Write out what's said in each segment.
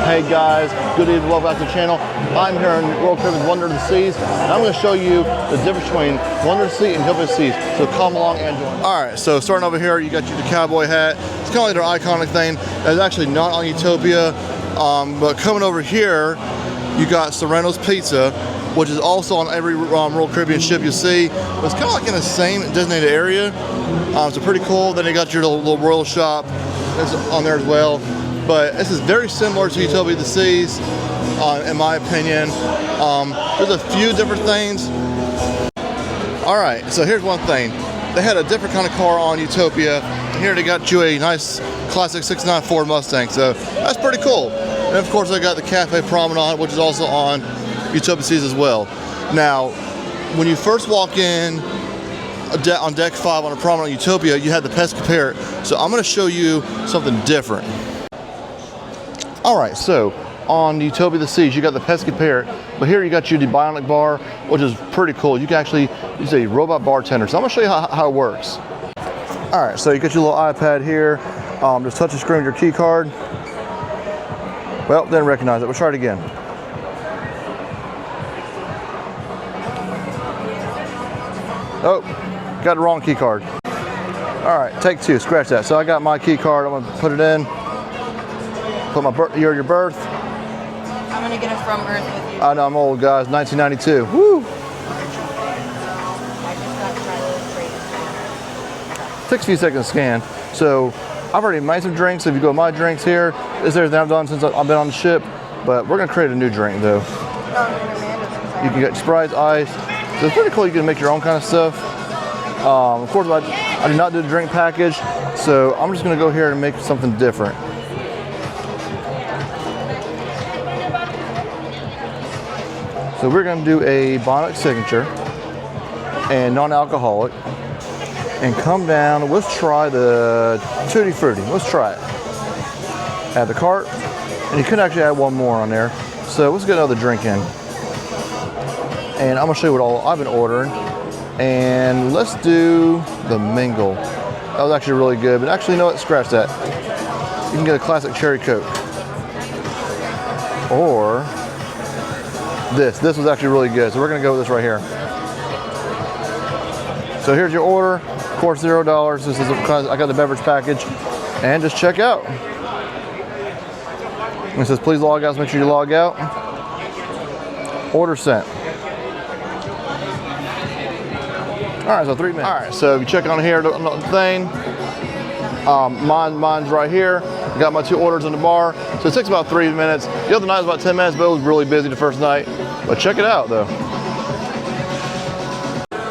Hey guys, good evening, welcome back to the channel. I'm here in Royal Caribbean's Wonder of the Seas, and I'm going to show you the difference between Wonder of the Sea and Utopia of the Seas. So come along and join. Alright, so starting over here, you got the cowboy hat. It's kind of like their iconic thing. It's actually not on Utopia, but coming over here, you got Serrano's Pizza, which is also on every Royal Caribbean ship you see. But it's kind of like in the same designated area. So pretty cool. Then you got your little royal shop that's on there as well. But this is very similar to Utopia of the Seas, in my opinion. There's a few different things. All right, so here's one thing. They had a different kind of car on Utopia, and here they got you a nice classic '69 Ford Mustang, so that's pretty cool. And of course, they got the Cafe Promenade, which is also on Utopia of the Seas as well. Now, when you first walk in on deck 5 on a promenade on Utopia, you had the Pesca. So I'm going to show you something different. All right, so on Utopia of the Seas, you got the Pesca Parrot, but here you got the Bionic Bar, which is pretty cool. You can actually use a robot bartender. So I'm gonna show you how it works. All right, so you got your little iPad here. Just touch the screen with your key card. Well, didn't recognize it. We'll try it again. Oh, got the wrong key card. All right, take 2, scratch that. So I got my key card, I'm gonna put it in. Put my year of your birth. I'm gonna get it from Earth with you. I know, I'm old, guys. 1992. Woo! Takes a few seconds to scan. So I've already made some drinks. If you go to my drinks here, this is everything I've done since I've been on the ship. But we're gonna create a new drink though. You can get Sprite, ice. So it's pretty cool. You can make your own kind of stuff. Of course, I did not do the drink package, so I'm just gonna go here and make something different. So we're going to do a Bionic Signature and non-alcoholic, and come down. Let's try the Tutti Frutti. Let's try it. Add the cart, and you could actually add one more on there. So let's get another drink in, and I'm going to show you what all I've been ordering. And let's do the Mingle. That was actually really good, but actually, you know what? Scratch that. You can get a classic cherry Coke, or this was actually really good, so we're gonna go with this right here. So here's your order. Of course, $0. This is I got the beverage package, and just check out. And it says please log out. So make sure you log out. Order sent. All right, so 3 minutes. All right, so if you check on here, the thing. Mine's right here. I got my 2 orders on the bar, so it takes about 3 minutes. The other night was about 10 minutes, but it was really busy the first night. But check it out, though.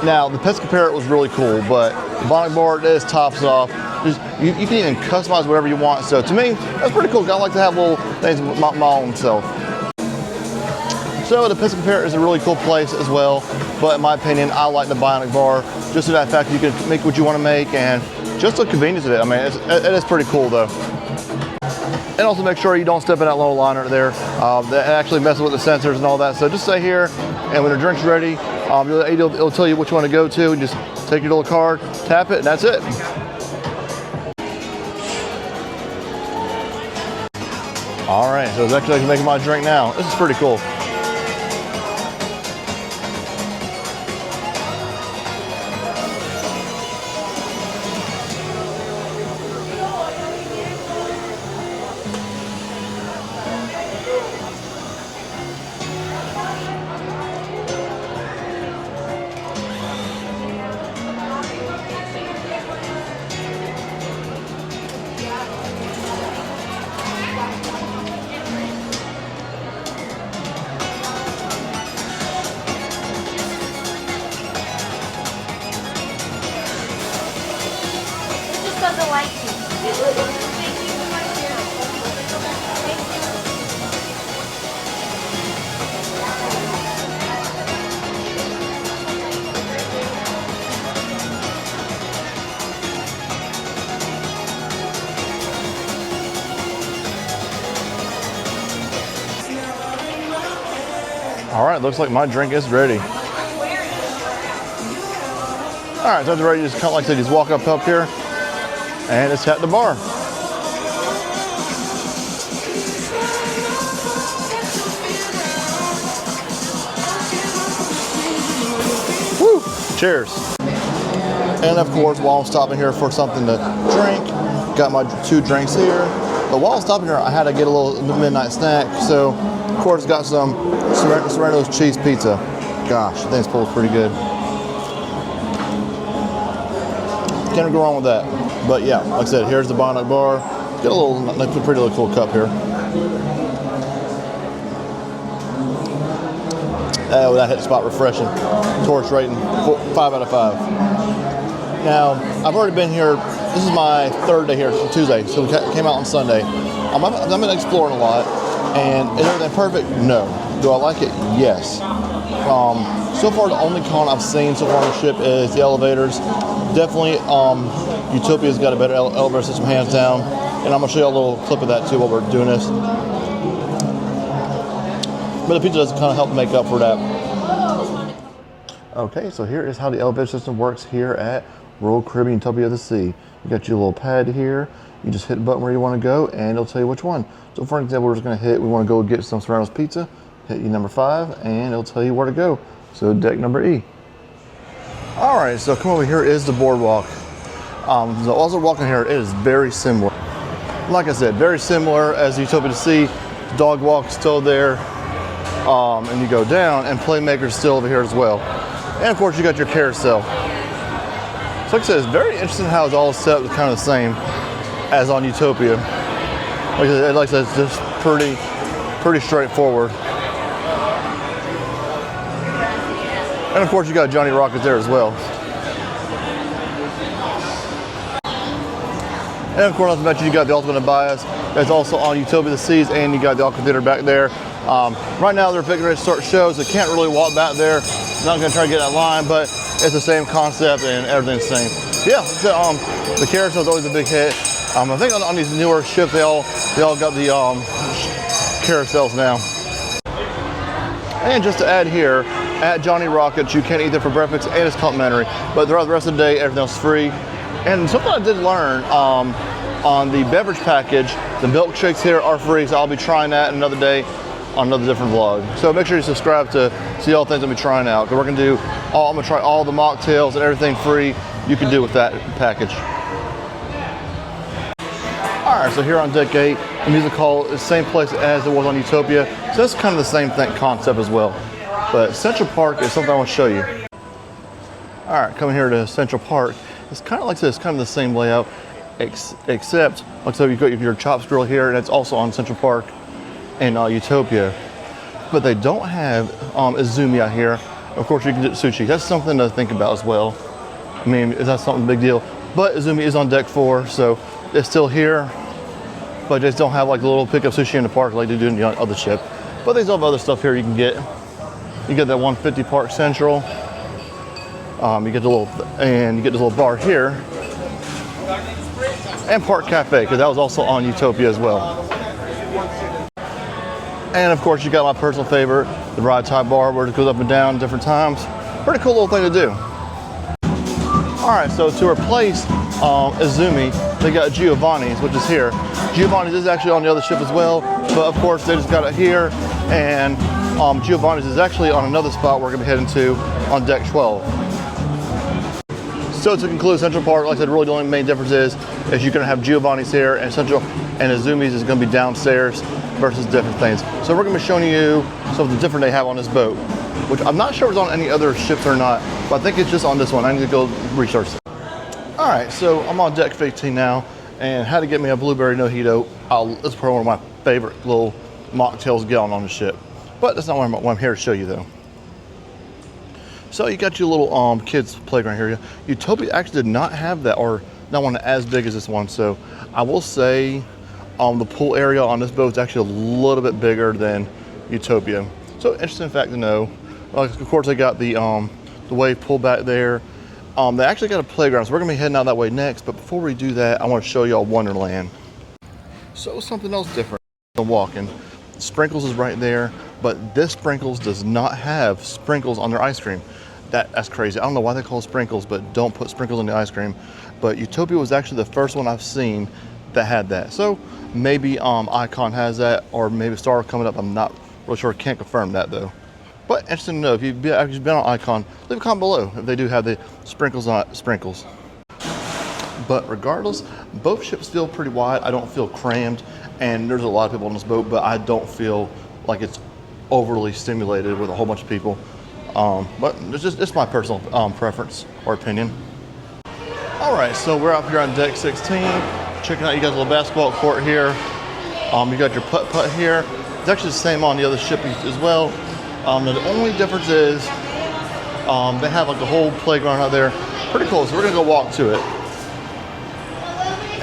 Now, the Pesca Parrot was really cool, but the Bionic Bar, this tops off. You can even customize whatever you want. So to me, that's pretty cool. I like to have little things my own self. So the Pesca Parrot is a really cool place as well, but in my opinion, I like the Bionic Bar just to that fact that you can make what you want to make, and just the convenience of it. I mean, it is pretty cool though. And also make sure you don't step in that low liner there. That actually messes with the sensors and all that. So just stay here, and when the drink's ready, it'll tell you which one to go to, and just take your little card, tap it, and that's it. All right, so it's actually making my drink now. This is pretty cool. All right, looks like my drink is ready. All right, so it's ready. Just kind of like I said, just walk up here, and it's at the bar. Cheers. And of course, while I'm stopping here for something to drink, got my 2 drinks here. But while I'm stopping here, I had to get a little midnight snack. So, of course, got some Serrano's cheese pizza. Gosh, I think this pull's pretty good. Can't go wrong with that. But yeah, like I said, here's the Bionic Bar. Get a little, like, pretty little cool cup here. Oh, that hit spot refreshing. Torch rating, 5 out of 5. Now, I've already been here. This is my 3rd day here, Tuesday. So we came out on Sunday. I've been exploring a lot. And is everything perfect? No. Do I like it? Yes. So far, the only con I've seen so far on the ship is the elevators. Definitely, Utopia's got a better elevator system, hands down. And I'm gonna show you a little clip of that too while we're doing this. But the pizza does kind of help make up for that. Okay, so here is how the elevator system works here at Royal Caribbean Utopia of the Sea. You got your little pad here. You just hit the button where you want to go, and it'll tell you which one. So for example, we're just going to hit, we want to go get some Serrano's pizza. Hit you number 5, and it'll tell you where to go. So deck number E. All right, so come over here is the boardwalk. So also walking here, it is very similar. Like I said, very similar as Utopia of the Sea. Dog walk still there. And you go down, and Playmaker's still over here as well. And of course, you got your carousel. So like I said, it's very interesting how it's all set up kind of the same as on Utopia. Like I said, it's just pretty straightforward. And of course, you got Johnny Rocket there as well. And of course, not to mention, you got the Ultimate Bias. That's also on Utopia of the Seas, and you got the Aqua Theater back there. Right now, they're figuring to start shows. They can't really walk back there. Not going to try to get that line, but it's the same concept and everything's the same. Yeah, so, the carousel is always a big hit. I think on these newer ships, they all got the carousels now. And just to add here, at Johnny Rockets, you can eat there for breakfast and it's complimentary. But throughout the rest of the day, everything else is free. And something I did learn on the beverage package, the milkshakes here are free. So I'll be trying that another day on another different vlog. So make sure you subscribe to see all the things I'll be trying out. Because I'm gonna try all the mocktails and everything free you can do with that package. All right, so here on deck 8, the music hall is the same place as it was on Utopia. So that's kind of the same concept as well. But Central Park is something I want to show you. All right, coming here to Central Park, it's kind of like this, kind of the same layout, except, like so you've got your Chops Grill here, and it's also on Central Park and Utopia. But they don't have Izumi out here. Of course, you can get sushi. That's something to think about as well. I mean, that's something big deal. But Izumi is on deck 4, so it's still here. But they just don't have like a little pickup sushi in the park like they do in the other ship. But they still have other stuff here you can get. You get that 150 Park Central. You get the little bar here. And Park Cafe, because that was also on Utopia as well. And of course, you got my personal favorite, the Ride Tie Bar, where it goes up and down different times. Pretty cool little thing to do. All right, so to replace Izumi, they got Giovanni's, which is here. Giovanni's is actually on the other ship as well, but of course they just got it here. And Giovanni's is actually on another spot we're gonna be heading to on deck 12. So to conclude, Central Park, like I said, really the only main difference is you're gonna have Giovanni's here, and Izumi's is gonna be downstairs versus different things. So we're gonna be showing you some of the different they have on this boat, which I'm not sure if it's on any other ships or not, but I think it's just on this one. I need to go research it. All right, so I'm on deck 15 now, and how to get me a blueberry mojito. This is probably one of my favorite little mocktails to get on the ship. But that's not what I'm here to show you though. So you got your little kids playground here. Utopia actually did not have that, or not one as big as this one. So I will say the pool area on this boat is actually a little bit bigger than Utopia. So interesting fact to know. Of course, they got the wave pool back there. They actually got a playground, so we're gonna be heading out that way next. But before we do that, I want to show y'all Wonderland. So something else different than walking. Sprinkles is right there, but this Sprinkles does not have sprinkles on their ice cream. That's crazy. I don't know why they call it Sprinkles, but don't put sprinkles in the ice cream. But Utopia was actually the first one I've seen that had that. So maybe Icon has that, or maybe Star coming up. I'm not really sure. Can't confirm that though. But interesting to know, if you've actually been on Icon, leave a comment below if they do have the sprinkles on it, sprinkles. But regardless, both ships feel pretty wide. I don't feel crammed, and there's a lot of people on this boat, but I don't feel like it's overly stimulated with a whole bunch of people. But it's my personal preference or opinion. All right, so we're up here on deck 16, checking out. You got a little basketball court here. You got your putt-putt here. It's actually the same on the other ship as well. The only difference is they have like a whole playground out there. Pretty cool, so we're gonna go walk to it.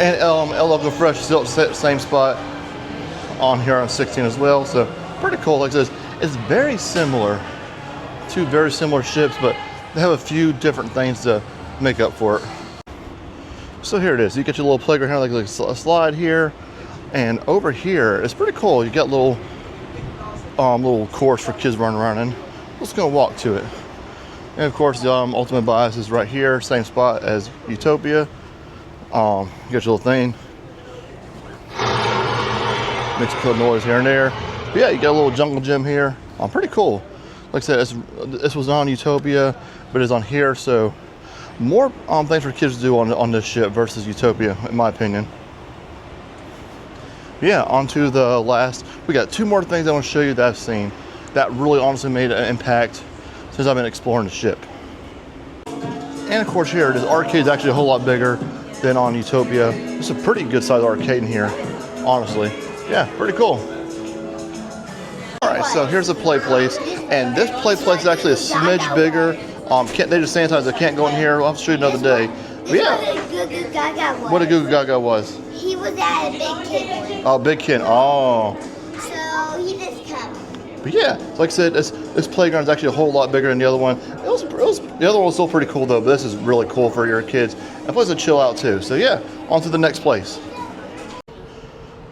And El Loco Fresh is still at the same spot on here on 16 as well. So pretty cool. Like I said, it's very similar. Two very similar ships, but they have a few different things to make up for it. So here it is. You get your little playground here, like a slide here. And over here, it's pretty cool. You got little course for kids running around in. Let's go walk to it. And of course, the Ultimate Bias is right here, same spot as Utopia. You got your little thing. Makes a cool noise here and there. But yeah, you got a little jungle gym here. Pretty cool. Like I said, this was on Utopia, but it's on here, so more things for kids to do on this ship versus Utopia, in my opinion. Yeah, on to the last. We got two more things I want to show you that I've seen that really honestly made an impact since I've been exploring the ship. And of course here, this arcade's actually a whole lot bigger than on Utopia. It's a pretty good sized arcade in here, honestly. Yeah, pretty cool. All right, so here's the play place, and this play place is actually a smidge bigger. They just sanitized. I can't go in here. I'll have to show you another day. But yeah, what a Goo Goo Gaga was. He was at a big kid. Oh, big kid. Oh. So he just come. But yeah, like I said, this playground is actually a whole lot bigger than the other one. The other one was still pretty cool though, but this is really cool for your kids. And plus, to chill out too. So yeah, on to the next place.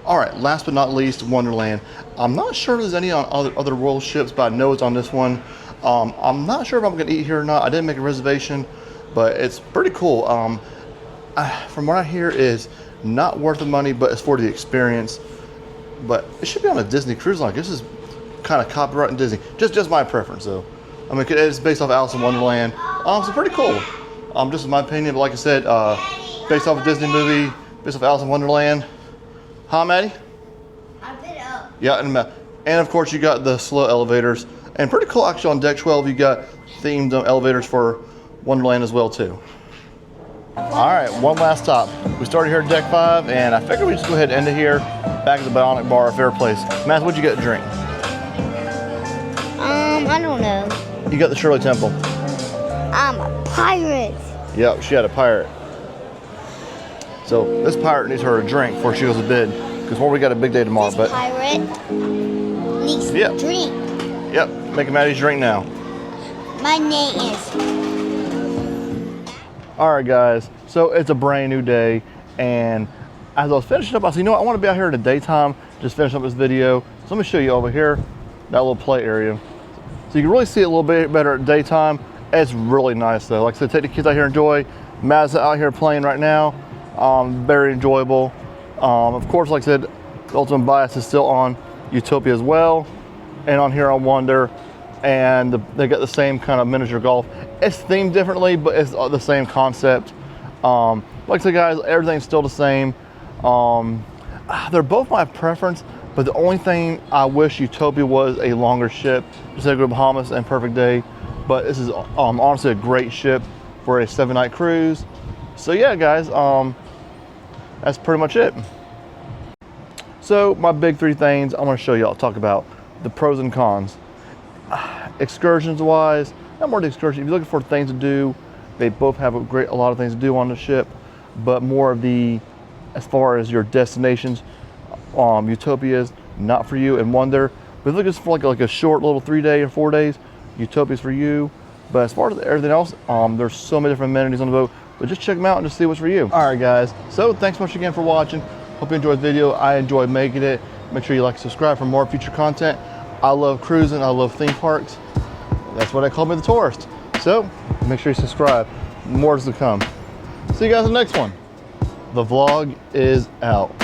All right, last but not least, Wonderland. I'm not sure if there's any on other world ships, but I know it's on this one. I'm not sure if I'm gonna eat here or not. I didn't make a reservation, but it's pretty cool. From what I hear, is not worth the money, but it's for the experience. But it should be on a Disney cruise line. This is kind of copyright in Disney. Just my preference, though. I mean, it's based off Alice in Wonderland. So pretty cool. Just in my opinion, but like I said, based off a Disney movie, based off Alice in Wonderland. Huh, Maddie? I put it up. Yeah, and of course you got the slow elevators, and pretty cool actually on deck 12. You got themed elevators for Wonderland as well too. All right, one last stop. We started here at deck 5, and I figured we'd just go ahead and end it here, back at the Bionic Bar, our favorite place. Matt, what'd you get to drink? I don't know. You got the Shirley Temple. I'm a pirate. Yep, she had a pirate. So this pirate needs her a drink before she goes to bed, because we got a big day tomorrow. This pirate needs a drink. Yep, making Maddie's drink now. My name is. All right, guys. So it's a brand new day, and as I was finishing up, I said, you know what? I want to be out here in the daytime, just finish up this video. So let me show you over here, that little play area. So you can really see it a little bit better at daytime. It's really nice though. Like I said, take the kids out here and enjoy. Matt's out here playing right now. Very enjoyable. Of course, like I said, the Ultimate Bias is still on Utopia as well, and on here on Wonder, and they got the same kind of miniature golf. It's themed differently, but it's the same concept. Like I said, guys, everything's still the same. They're both my preference, but the only thing I wish Utopia was a longer ship, just like Bahamas and Perfect Day. But this is honestly a great ship for a 7-night cruise. So yeah, guys, that's pretty much it. So my big 3 things I'm going to show you. I'll talk about the pros and cons. Excursions wise, not more the excursion. If you're looking for things to do, they both have a lot of things to do on the ship, but more of the, as far as your destinations, Utopia is not for you, and Wonder. But if you're looking for like a short little 3-day or 4 days, Utopia's for you. But as far as everything else, there's so many different amenities on the boat. But just check them out and just see what's for you. All right, guys. So thanks much again for watching. Hope you enjoyed the video. I enjoyed making it. Make sure you like and subscribe for more future content. I love cruising. I love theme parks. That's what I call me, the tourist. So make sure you subscribe. More to come. See you guys in the next one. The vlog is out.